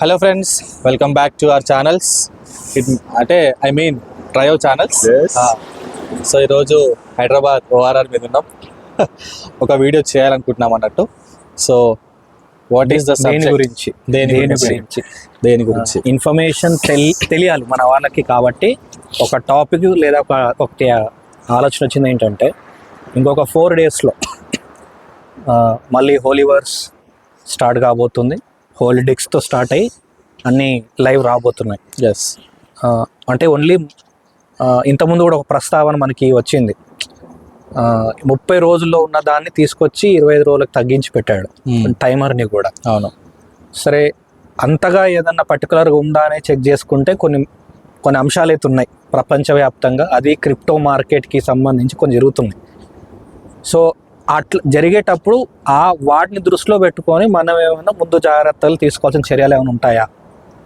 Hello friends, welcome back to our channels. Trio channels. So ఈరోజు Hyderabad ORR మీద ఉన్నాం. ఒక వీడియో చేయాలనుకుంటున్నాం అన్నట్టు. సో వాట్ ఈస్ ద గురించి దేని గురించి ఇన్ఫర్మేషన్ తెలియాలి మన వాళ్ళకి. కాబట్టి ఒక టాపిక్ లేదా ఒక ఆలోచన వచ్చింది ఏంటంటే, ఇంకొక 4 daysలో మళ్ళీ హోలీ వర్స్ స్టార్ట్ కాబోతుంది. హోలీడేస్తో స్టార్ట్ అయ్యి అన్నీ లైవ్ రాబోతున్నాయి. ఎస్, అంటే ఓన్లీ ఇంతకుముందు కూడా ఒక ప్రస్తావన మనకి వచ్చింది. 30 రోజుల్లో ఉన్న దాన్ని తీసుకొచ్చి 25 రోజులకు తగ్గించి పెట్టాడు టైమర్ని కూడా. అవును, సరే, అంతగా ఏదన్నా పర్టికులర్గా ఉందా అని చెక్ చేసుకుంటే కొన్ని అంశాలు అయితే ఉన్నాయి ప్రపంచవ్యాప్తంగా. అది క్రిప్టో మార్కెట్కి సంబంధించి కొన్ని జరుగుతుంది. సో అట్లా జరిగేటప్పుడు వాటిని దృష్టిలో పెట్టుకొని మనం ఏమైనా ముందు జాగ్రత్తలు తీసుకోవాల్సిన చర్యలు ఏమైనా ఉంటాయా,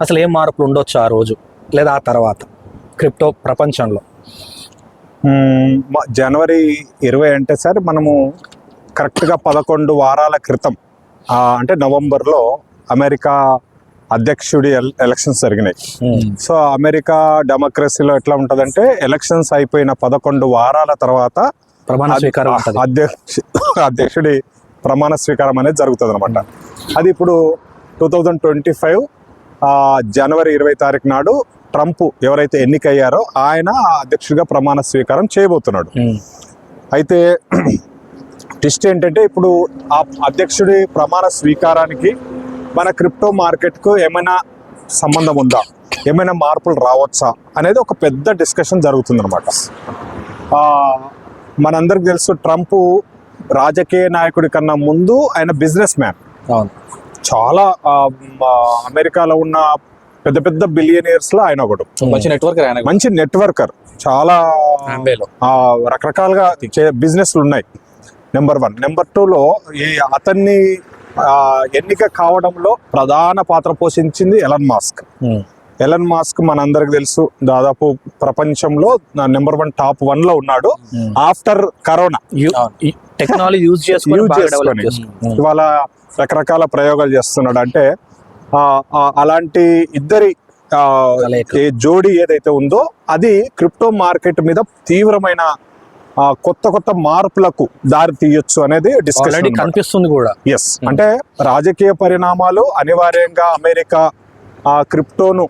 అసలు ఏం మార్పులు ఉండొచ్చు ఆ రోజు లేదా ఆ తర్వాత క్రిప్టో ప్రపంచంలో? జనవరి 20 అంటే సార్, మనము కరెక్ట్గా 11 వారాల క్రితం అంటే నవంబర్లో అమెరికా అధ్యక్షుడి ఎలక్షన్స్ జరిగినాయి. సో అమెరికా డెమోక్రసీలో ఎట్లా ఉంటుందంటే, ఎలక్షన్స్ అయిపోయిన 11 వారాల తర్వాత ప్రమాణ స్వీకారం అధ్యక్షుడి ప్రమాణ స్వీకారం అనేది జరుగుతుంది అనమాట. అది ఇప్పుడు 2025 జనవరి 20 తారీఖు నాడు ట్రంప్ ఎవరైతే ఎన్నికయ్యారో ఆయన అధ్యక్షుడిగా ప్రమాణ స్వీకారం చేయబోతున్నాడు. అయితే ట్విస్ట్ ఏంటంటే, ఇప్పుడు ఆ అధ్యక్షుడి ప్రమాణ స్వీకారానికి మన క్రిప్టో మార్కెట్కు ఏమైనా సంబంధం ఉందా, ఏమైనా మార్పులు రావచ్చా అనేది ఒక పెద్ద డిస్కషన్ జరుగుతుందన్నమాట. మనందరికి తెలుసు, ట్రంప్ రాజకీయ నాయకుడి కన్నా ముందు ఆయన బిజినెస్ మ్యాన్. చాలా అమెరికాలో ఉన్న పెద్ద పెద్ద బిలియనియర్స్లో ఆయన ఒకడు. మంచి నెట్వర్కర్, చాలా రకరకాలుగా బిజినెస్లు ఉన్నాయి. నెంబర్ 1. నెంబర్ 2లో అతన్ని ఎన్నిక కావడంలో ప్రధాన పాత్ర పోషించింది ఎలన్ మాస్క్. మనందరికి తెలుసు, దాదాపు ప్రపంచంలో నెంబర్ 1 టాప్ 1లో ఉన్నాడు ఆఫ్టర్ కరోనా. టెక్నాలజీ యూజ్ చేసుకొని ఇవాళ రకరకాల ప్రయోగాలు చేస్తున్నాడు. అంటే అలాంటి ఇద్దరి జోడీ ఏదైతే ఉందో అది క్రిప్టో మార్కెట్ మీద తీవ్రమైన కొత్త మార్పులకు దారి తీయొచ్చు అనేది డిస్కషన్ కనిపిస్తుంది కూడా. ఎస్, అంటే రాజకీయ పరిణామాలు అనివార్యంగా అమెరికా క్రిప్టోను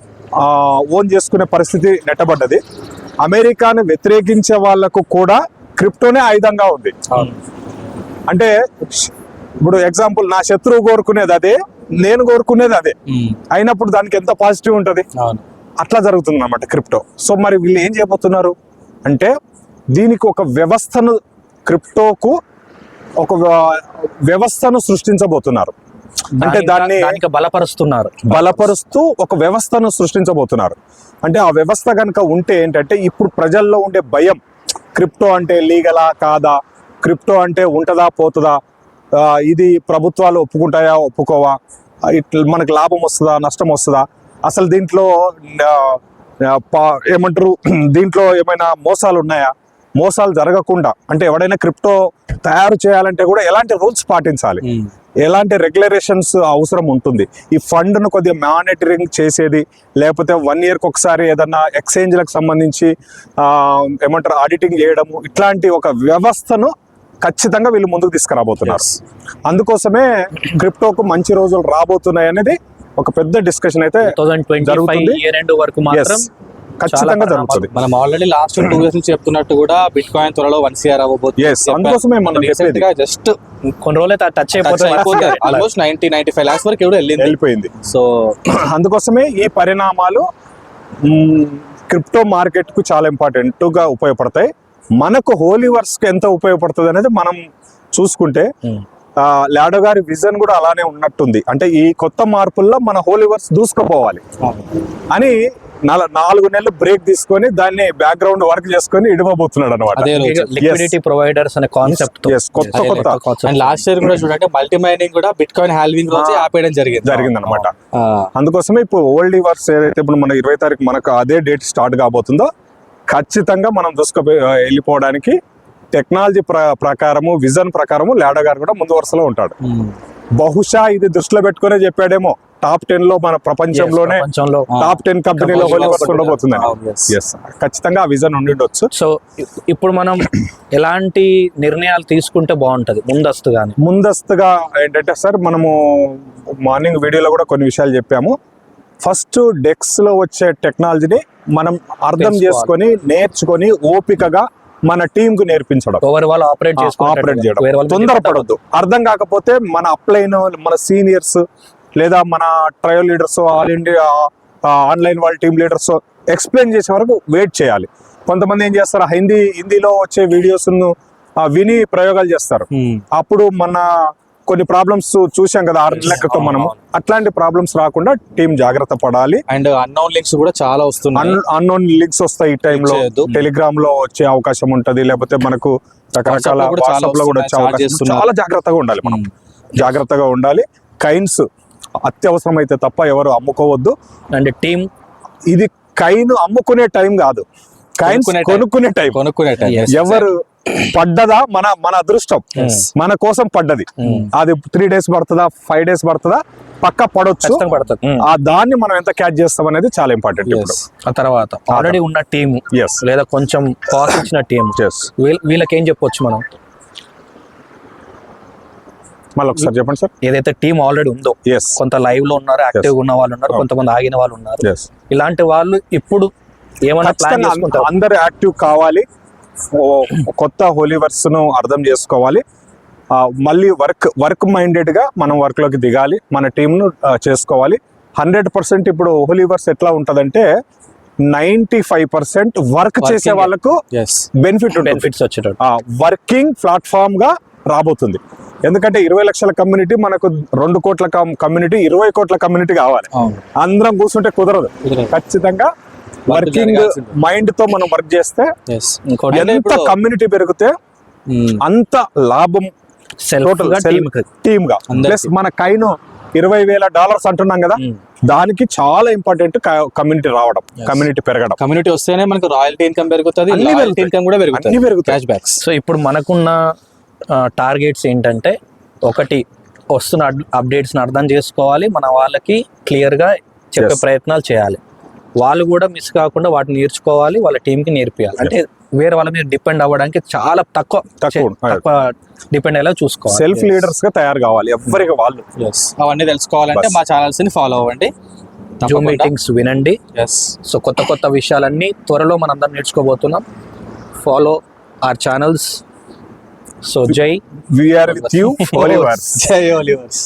ఓన్ చేసుకునే పరిస్థితి నెట్టబడ్డది. అమెరికాను వ్యతిరేకించే వాళ్లకు కూడా క్రిప్టోనే ఆయుధంగా ఉంది. అంటే ఇప్పుడు ఎగ్జాంపుల్, నా శత్రువు కోరుకునేది అదే, నేను కోరుకునేది అదే అయినప్పుడు దానికి ఎంత పాజిటివ్ ఉంటుంది. అట్లా జరుగుతుంది అన్నమాట క్రిప్టో. సో మరి వీళ్ళు ఏం చేయబోతున్నారు అంటే, దీనికి ఒక వ్యవస్థను, క్రిప్టోకు ఒక వ్యవస్థను సృష్టించబోతున్నారు. అంటే దాన్ని బలపరుస్తూ ఒక వ్యవస్థను సృష్టించబోతున్నారు. అంటే ఆ వ్యవస్థ కనుక ఉంటే ఏంటంటే, ఇప్పుడు ప్రజల్లో ఉండే భయం, క్రిప్టో అంటే లీగలా కాదా, క్రిప్టో అంటే ఉంటుందా పోతుందా, ఇది ప్రభుత్వాలు ఒప్పుకుంటాయా ఒప్పుకోవా, ఇట్లా మనకు లాభం వస్తుందా నష్టం వస్తుందా, అసలు దీంట్లో ఏమంటారు, దీంట్లో ఏమైనా మోసాలు ఉన్నాయా, మోసాలు జరగకుండా అంటే ఎవడైనా క్రిప్టో తయారు చేయాలంటే కూడా ఎలాంటి రూల్స్ పాటించాలి, ఎలాంటి రెగ్యులేషన్స్ అవసరం ఉంటుంది, ఈ ఫండ్ను కొద్దిగా మానిటరింగ్ చేసేది, లేకపోతే 1 yearకి ఒకసారి ఏదన్నా ఎక్స్చేంజ్లకు సంబంధించి ఏమంటారు ఆడిటింగ్ చేయడము, ఇట్లాంటి ఒక వ్యవస్థను ఖచ్చితంగా వీళ్ళు ముందుకు తీసుకురాబోతున్నారు. అందుకోసమే క్రిప్టోకు మంచి రోజులు రాబోతున్నాయి అనేది ఒక పెద్ద డిస్కషన్ అయితే జరుగుతుంది. ఖచ్చితంగా జరుగుతుంది. మనం ఆల్రెడీ లాస్ట్ 2 years నుంచి చెప్తున్నట్టు కూడా బిట్ కాయిన్ త్వరలో 1 CR అవ్వబోతుంది. అందుకోసమే మనం జస్ట్ కొన్ని రోజులు టచ్ అయిపోతుంది. ఆల్మోస్ట్ 90-95 lakhs వరకు వెళ్ళిపోయింది. సో అందుకోసమే ఈ పరిణామాలు క్రిప్టో మార్కెట్ కు చాలా ఇంపార్టెంట్ గా ఉపయోగపడతాయి. మనకు హోలీ వర్స్ కి ఎంత ఉపయోగపడుతుంది అనేది మనం చూసుకుంటే, లాడో గారి విజన్ కూడా అలానే ఉన్నట్టుంది. అంటే ఈ కొత్త మార్పుల్లో మన హోలీ వర్స్ దూసుకుపోవాలి అని 4 నెలలు బ్రేక్ తీసుకొని దాన్ని బ్యాక్గ్రౌండ్ వర్క్ చేసుకొని ఇడిపోబోతున్నాడు అనమాట. లిక్విడిటీ ప్రొవైడర్స్ అనే కాన్సెప్ట్ కొత్త. లాస్ట్ ఇయర్ కూడా చూడండి, మల్టీ మైనింగ్ కూడా బిట్ కాయిన్ హాల్వింగ్ రోజు ఆపేయడం జరిగింది అనమాట. అందుకోసమే ఇప్పుడు ఓల్డ్ వర్స్ ఏదైతే ఇప్పుడు మన 20 తారీఖు మనకు అదే డేట్ స్టార్ట్ కాబోతుందో, ఖచ్చితంగా మనం వెళ్ళిపోవడానికి టెక్నాలజీ ప్రకారము, విజన్ ప్రకారము లాడో గారు కూడా ముందు వరుసలో ఉంటాడు. బహుశా ఇది దృష్టిలో పెట్టుకునే చెప్పాడేమో టాప్ 10 లో మన ప్రపంచంలోనే ప్రపంచంలో టాప్ 10 కంపెనీలో హోలీవర్స్ ఉండబోతుందని. ఎస్, ఖచ్చితంగా ఆ విజన్ ఉండిండొచ్చు. సో ఇప్పుడు మనం ఎలాంటి నిర్ణయాలు తీసుకుంటే బాగుంటది ముందస్తుగా ఏంటంటే సార్, మనము మార్నింగ్ వీడియోలో కూడా కొన్ని విషయాలు చెప్పాము. ఫస్ట్ డెక్స్ లో వచ్చే టెక్నాలజీని మనం అర్థం చేసుకొని నేర్చుకొని ఓపికగా మన టీం కు నేర్పించడం, ఎవరి వాళ్ళు ఆపరేట్ చేయడం. తొందరపడొద్దు. అర్థం కాకపోతే మన అప్లైన్, మన సీనియర్స్ లేదా మన trial leaders, all India online వాళ్ళ టీమ్ లీడర్స్ ఎక్స్ప్లెయిన్ చేసే వరకు వెయిట్ చేయాలి. కొంతమంది ఏం చేస్తారు, హిందీలో వచ్చే వీడియోస్ విని ప్రయోగాలు చేస్తారు. అప్పుడు మన కొన్ని ప్రాబ్లమ్స్ చూసాం కదా 6 నెలల క్రితం మనము. అట్లాంటి ప్రాబ్లమ్స్ రాకుండా టీం జాగ్రత్త పడాలి. అండ్ అన్నోన్ లింక్స్ కూడా చాలా వస్తున్నాయి. అన్నోన్ లింక్స్ వస్తాయి ఈ టైంలో. టెలిగ్రామ్ లో వచ్చే అవకాశం ఉంటది, లేకపోతే మనకు రకరకాల వాట్సాప్ లో కూడా వచ్చే అవకాశం. చాలా జాగ్రత్తగా ఉండాలి మనం, జాగ్రత్తగా ఉండాలి. కైన్స్ అత్యవసరం అయితే తప్ప ఎవరు అమ్ముకోవద్దు. అండ్ టీం ఇది కైన్ అమ్ముకునే టైం కాదు, కైన్స్ కొనుక్కునే టైం. ఎవరు పడ్డదా మన అదృష్టం, మన కోసం పడ్డది. అది 3 days పడుతుందా, 5 days పడుతుందా, పక్క పడొచ్చు. ఆ దాన్ని మనం ఎంత క్యాచ్ చేస్తాం అనేది చాలా ఇంపార్టెంట్. ఇప్పుడు ఆ తర్వాత ఆల్రెడీ ఉన్న టీం లేదా కొంచెం పాస్ ఇచ్చిన టీం, వీళ్ళకి ఏం చెప్పొచ్చు మనం? మళ్ళీ ఒకసారి చెప్పండి సార్. ఏదైతే టీం ఆల్రెడీ ఉందో, కొంత లైవ్ లో ఉన్నారు, యాక్టివ్ ఉన్న వాళ్ళు ఉన్నారు, కొంతమంది ఆగిన వాళ్ళు ఉన్నారు. ఇలాంటి వాళ్ళు ఇప్పుడు ఏమైనా ప్లాన్ చేసుకుంటారు? అందరూ యాక్టివ్ కావాలి, కొత్త హోలీవర్స్ ను అర్థం చేసుకోవాలి. మళ్ళీ వర్క్ మైండెడ్ గా మనం వర్క్ లోకి దిగాలి, మన టీమ్ ను చేసుకోవాలి. 100% ఇప్పుడు హోలీవర్స్ ఎట్లా ఉంటదంటే 95% వర్క్ చేసే వాళ్ళకు బెనిఫిట్స్ వచ్చేటట్టు వర్కింగ్ ప్లాట్ఫామ్ గా రాబోతుంది. ఎందుకంటే 20 లక్షల కమ్యూనిటీ మనకు 2 కోట్ల కమ్యూనిటీ, 20 కోట్ల కమ్యూనిటీ కావాలి. అందరం కూర్చుంటే కుదరదు. ఖచ్చితంగా వర్కింగ్ మైండ్ తో మనం వర్క్ చేస్తే ఎంత కమ్యూనిటీ పెరిగితే అంత లాభం టీమ్ గా. ప్లస్ మన కైను $20,000 అంటున్నాం కదా, దానికి చాలా ఇంపార్టెంట్ కమ్యూనిటీ రావడం, కమ్యూనిటీ పెరగడం. కమ్యూనిటీ వస్తేనే మనకు రాయల్టీ ఇన్కమ్ పెరుగుతుంది, ఇన్కమ్ కూడా పెరుగుతుంది, క్యాష్ బ్యాక్స్. సో ఇప్పుడు మనకున్న టార్గెట్స్ ఏంటంటే, ఒకటి వస్తున్న అప్డేట్స్ని అర్థం చేసుకోవాలి, మన వాళ్ళకి క్లియర్గా చెప్పే ప్రయత్నాలు చేయాలి, వాళ్ళు కూడా మిస్ కాకుండా వాటిని నేర్చుకోవాలి, వాళ్ళ టీంకి నేర్పియాలి. అంటే వేరే వాళ్ళ మీద డిపెండ్ అవ్వడానికి చాలా తక్కువ డిపెండ్ అయ్యేలా చూసుకోవాలి. సెల్ఫ్ లీడర్స్ గా తయారు కావాలి ఎవరికి వాళ్ళు. అవన్నీ తెలుసుకోవాలంటే మా ఛానల్స్ ని ఫాలో అవ్వండి, జూమ్ మీటింగ్స్ వినండి. సో కొత్త విషయాలన్నీ త్వరలో మనందరం నేర్చుకోబోతున్నాం. Follow our channels. సో జై వీఆర్ విత్ యూ. జై హోలీవర్స్.